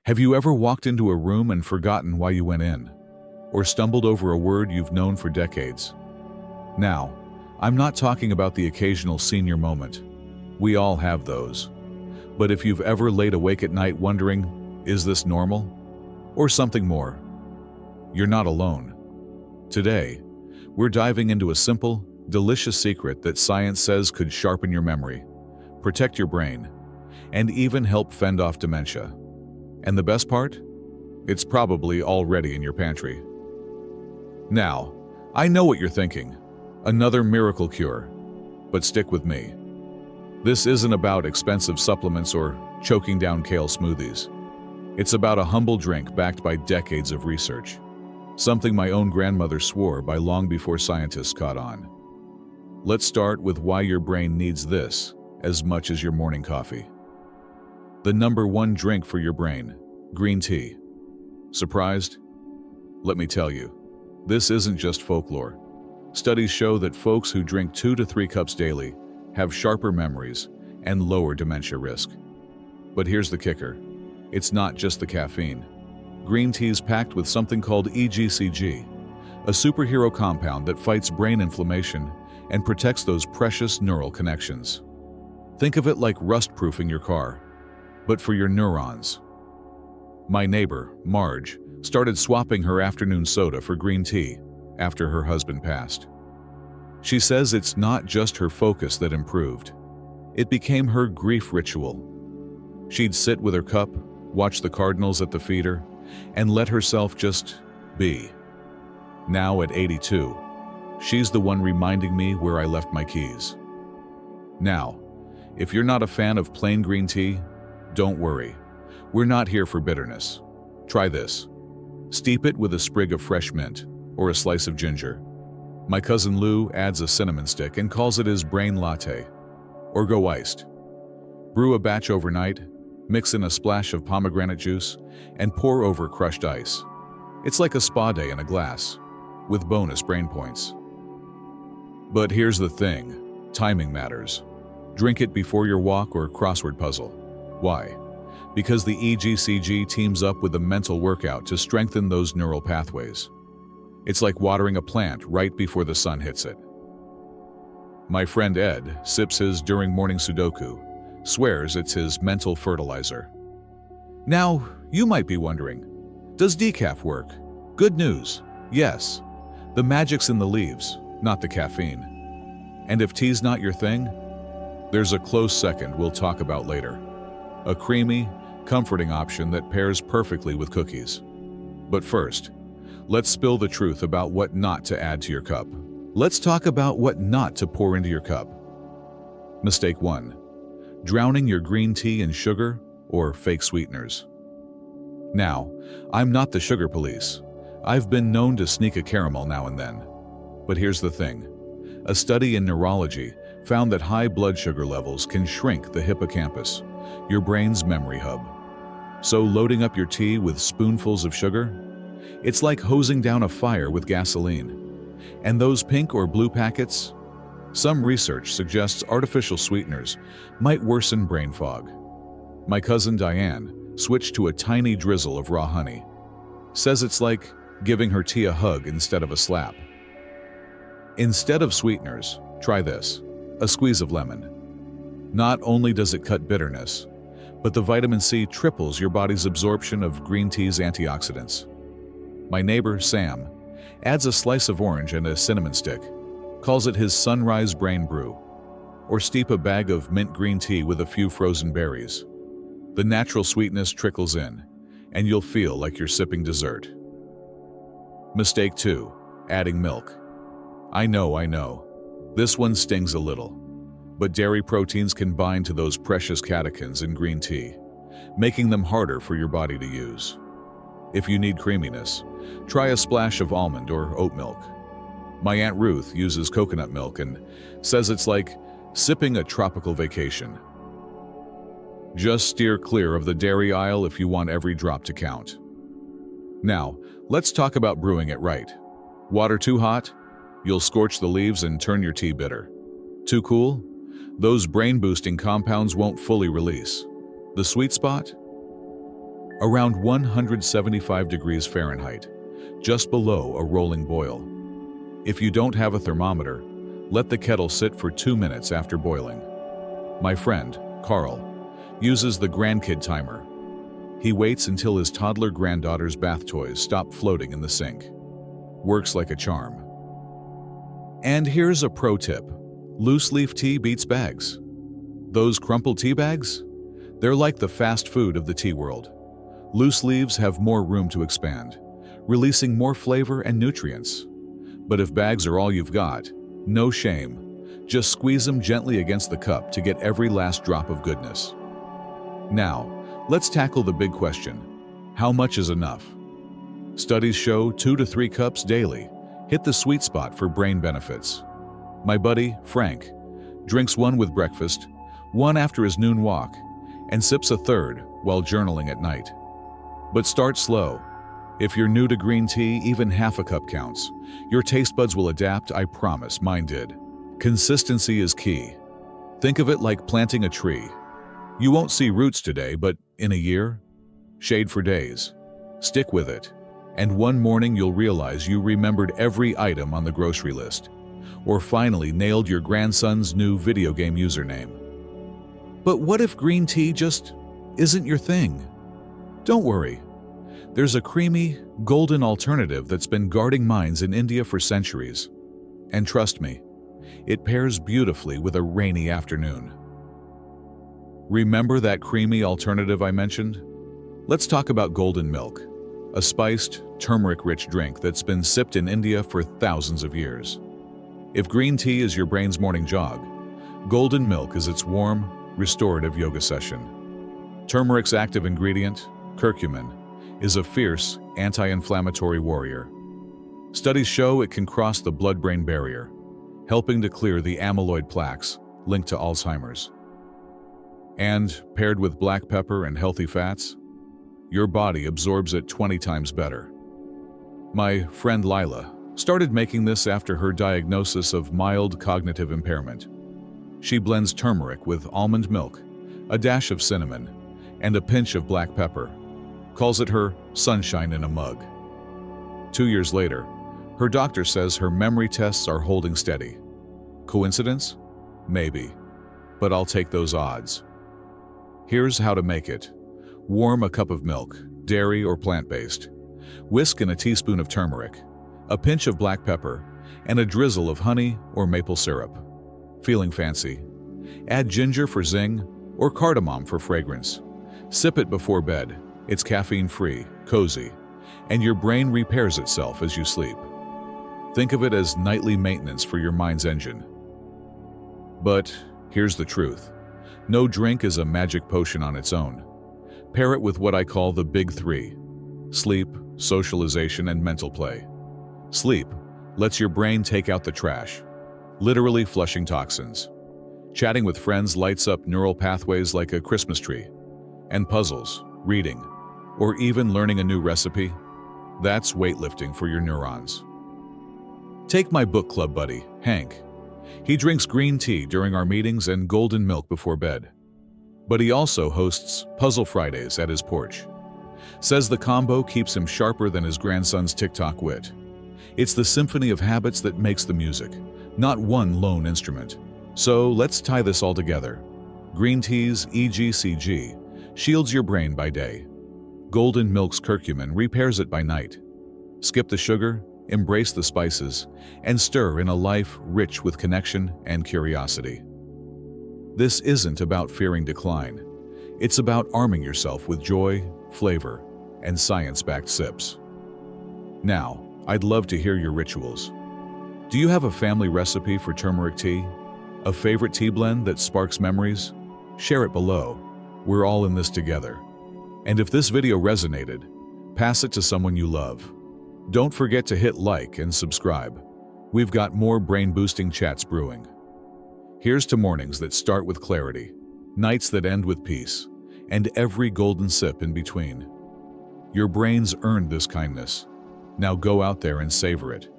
Have you ever walked into a room and forgotten why you went in? Or stumbled over a word you've known for decades? Now, I'm not talking about the occasional senior moment. We all have those. But if you've ever laid awake at night wondering, is this normal? Or something more? You're not alone. Today, we're diving into a simple, delicious secret that science says could sharpen your memory, protect your brain, and even help fend off dementia. And the best part? It's probably already in your pantry. Now, I know what you're thinking. Another miracle cure. But stick with me. This isn't about expensive supplements or choking down kale smoothies. It's about a humble drink backed by decades of research. Something my own grandmother swore by long before scientists caught on. Let's start with why your brain needs this as much as your morning coffee. The number one drink for your brain, green tea. Surprised? Let me tell you, this isn't just folklore. Studies show that folks who drink 2 to 3 cups daily have sharper memories and lower dementia risk. But here's the kicker. It's not just the caffeine. Green tea is packed with something called EGCG, a superhero compound that fights brain inflammation and protects those precious neural connections. Think of it like rust-proofing your car, but for your neurons. My neighbor, Marge, started swapping her afternoon soda for green tea after her husband passed. She says it's not just her focus that improved. It became her grief ritual. She'd sit with her cup, watch the Cardinals at the feeder, and let herself just be. Now at 82, she's the one reminding me where I left my keys. Now, if you're not a fan of plain green tea, don't worry. We're not here for bitterness. Try this. Steep it with a sprig of fresh mint or a slice of ginger. My cousin Lou adds a cinnamon stick and calls it his brain latte. Or go iced. Brew a batch overnight, mix in a splash of pomegranate juice, and pour over crushed ice. It's like a spa day in a glass, with bonus brain points. But here's the thing, timing matters. Drink it before your walk or crossword puzzle. Why? Because the EGCG teams up with a mental workout to strengthen those neural pathways. It's like watering a plant right before the sun hits it. My friend Ed sips his during morning Sudoku, swears it's his mental fertilizer. Now, you might be wondering, does decaf work? Good news, yes. The magic's in the leaves, not the caffeine. And if tea's not your thing, there's a close second we'll talk about later. A creamy, comforting option that pairs perfectly with cookies. But first, let's spill the truth about what not to add to your cup. Let's talk about what not to pour into your cup. Mistake 1. Drowning your green tea in sugar or fake sweeteners. Now, I'm not the sugar police. I've been known to sneak a caramel now and then. But here's the thing. A study in neurology found that high blood sugar levels can shrink the hippocampus, your brain's memory hub. So loading up your tea with spoonfuls of sugar? It's like hosing down a fire with gasoline. And those pink or blue packets? Some research suggests artificial sweeteners might worsen brain fog. My cousin Diane switched to a tiny drizzle of raw honey. Says it's like giving her tea a hug instead of a slap. Instead of sweeteners, try this. A squeeze of lemon. Not only does it cut bitterness, but the vitamin C triples your body's absorption of green tea's antioxidants. My neighbor, Sam, adds a slice of orange and a cinnamon stick, calls it his sunrise brain brew, or steep a bag of mint green tea with a few frozen berries. The natural sweetness trickles in, and you'll feel like you're sipping dessert. Mistake 2. Adding milk. I know. This one stings a little, but dairy proteins can bind to those precious catechins in green tea, making them harder for your body to use. If you need creaminess, try a splash of almond or oat milk. My Aunt Ruth uses coconut milk and says it's like sipping a tropical vacation. Just steer clear of the dairy aisle if you want every drop to count. Now, let's talk about brewing it right. Water too hot? You'll scorch the leaves and turn your tea bitter. Too cool? Those brain-boosting compounds won't fully release. The sweet spot? around 175 degrees Fahrenheit, just below a rolling boil. If you don't have a thermometer, let the kettle sit for 2 minutes after boiling. My friend, Carl, uses the grandkid timer. He waits until his toddler granddaughter's bath toys stop floating in the sink. Works like a charm. And here's a pro tip. Loose leaf tea beats bags. Those crumpled tea bags? They're like the fast food of the tea world. Loose leaves have more room to expand, releasing more flavor and nutrients. But if bags are all you've got, no shame. Just squeeze them gently against the cup to get every last drop of goodness. Now, let's tackle the big question. How much is enough? Studies show 2 to 3 cups daily hit the sweet spot for brain benefits. My buddy, Frank, drinks 1 with breakfast, 1 after his noon walk, and sips a third while journaling at night. But start slow. If you're new to green tea, even half a cup counts. Your taste buds will adapt, I promise, mine did. Consistency is key. Think of it like planting a tree. You won't see roots today, but in a year, shade for days. Stick with it. And one morning you'll realize you remembered every item on the grocery list, or finally nailed your grandson's new video game username. But what if green tea just isn't your thing? Don't worry. There's a creamy, golden alternative that's been guarding minds in India for centuries. And trust me, it pairs beautifully with a rainy afternoon. Remember that creamy alternative I mentioned? Let's talk about golden milk, a spiced, turmeric-rich drink that's been sipped in India for thousands of years. If green tea is your brain's morning jog, golden milk is its warm, restorative yoga session. Turmeric's active ingredient, curcumin, is a fierce, anti-inflammatory warrior. Studies show it can cross the blood-brain barrier, helping to clear the amyloid plaques linked to Alzheimer's. And, paired with black pepper and healthy fats, your body absorbs it 20 times better. My friend Lila started making this after her diagnosis of mild cognitive impairment. She blends turmeric with almond milk, a dash of cinnamon, and a pinch of black pepper. Calls it her sunshine in a mug. 2 years later, her doctor says her memory tests are holding steady. Coincidence? Maybe. But I'll take those odds. Here's how to make it. Warm a cup of milk, dairy or plant-based. Whisk in a teaspoon of turmeric, a pinch of black pepper, and a drizzle of honey or maple syrup. Feeling fancy? Add ginger for zing or cardamom for fragrance. Sip it before bed. It's caffeine-free, cozy, and your brain repairs itself as you sleep. Think of it as nightly maintenance for your mind's engine. But here's the truth. No drink is a magic potion on its own. Pair it with what I call the big 3: sleep, socialization, and mental play. Sleep lets your brain take out the trash, literally flushing toxins. Chatting with friends lights up neural pathways like a Christmas tree. And puzzles, reading, or even learning a new recipe, that's weightlifting for your neurons. Take my book club buddy, Hank. He drinks green tea during our meetings and golden milk before bed. But he also hosts Puzzle Fridays at his porch. Says the combo keeps him sharper than his grandson's TikTok wit. It's the symphony of habits that makes the music, not one lone instrument. So let's tie this all together. Green tea's EGCG shields your brain by day. Golden milk's curcumin repairs it by night. Skip the sugar, embrace the spices, and stir in a life rich with connection and curiosity. This isn't about fearing decline. It's about arming yourself with joy, flavor, and science-backed sips. Now, I'd love to hear your rituals. Do you have a family recipe for turmeric tea? A favorite tea blend that sparks memories? Share it below. We're all in this together. And if this video resonated, pass it to someone you love. Don't forget to hit like and subscribe. We've got more brain-boosting chats brewing. Here's to mornings that start with clarity, nights that end with peace, and every golden sip in between. Your brain's earned this kindness. Now go out there and savor it.